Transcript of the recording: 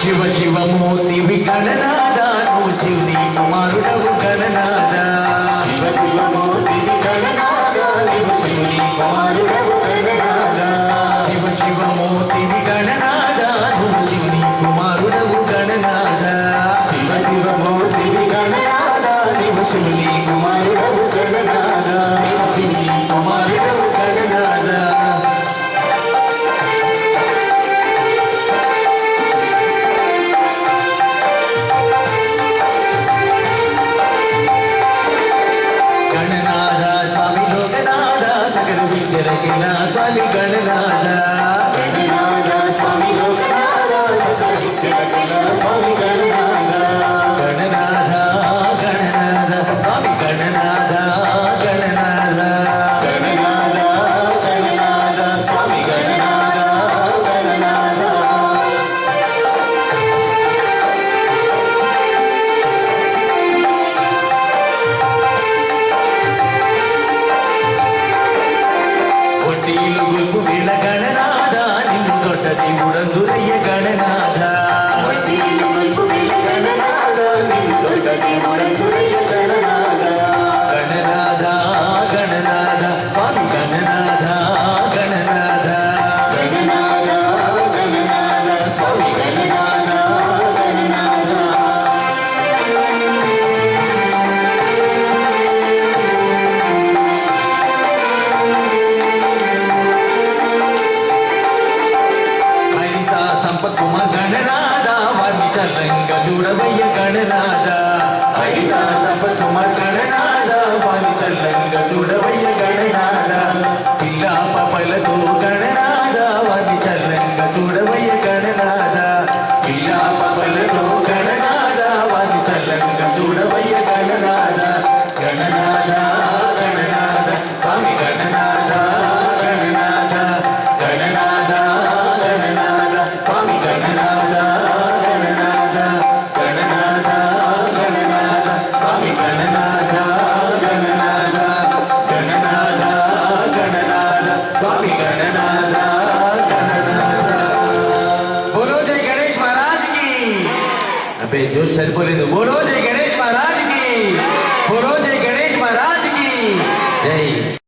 శివ శివమూర్తివి గణనాదాను శివుని కుమారుడవు గణనాద శివ శివమూర్తివి గణనాదాను శివుని కుమారుడవు గణనాద శివ శివమూర్తివి గణనాదాను శివుని కుమారుడవు గణనాద శివ శివమూర్తివి గణనాదాను శివుని కుమారుడవు గణనాద శివుని కుమారుడవు గణనాద గణనాద స్వామి లోకనాద సకల విద్యలకిన స్వామి గణనాద గణనాద స్వామి లోకనాద సకల విద్యలకిన స్వామి గణనాద గణనాద గణనాద స్వామి గణనాద గణనాద గణనాద గణనాద స్వామి గణనాద గణనాద ఒట్టిలు గుల్పు వీళ్ళ గణనాద నిన్ను దొడ్డ దేవుడందురయ్య గణనాద వడ్డీలు గొల్పు వెళ్ళ గణనాద నిన్ను దొడ్డ దేవుడందురయ్య గణనాద గణనాద గణనాద స్వామి గణనాద గణనాద గణనాద గణనాద స్వామి గణనాద గణనాద హరిత సంపత్కుమ గణనాద వారిని చల్లంగా చూడవయ్య గణనాద హరిత సంపత్కుమ గణనాద వారిని చల్లంగా చూడవయ్య గణనాద పిల్లా పపలతో గణనాద వారిని చల్లంగా చూడవయ్య గణనాద పిల్లా పపలతో గణనాద వారిని చల్లంగా చూడవయ్య గణనాద గణనాద గణనాద స్వామి గణనాద గణనాద గణనాద గణనాద స్వామి గణనాద గణనాద గణనాద గణనాద స్వామి గణనాద గణనాద గణనాద గణనాద స్వామి గణనాద గణనాద बोलो जय गणेश महाराज की अबे जोश सरिपोలేదు बोलो जय गणेश महाराज की बोलो जय गणेश महाराज की जय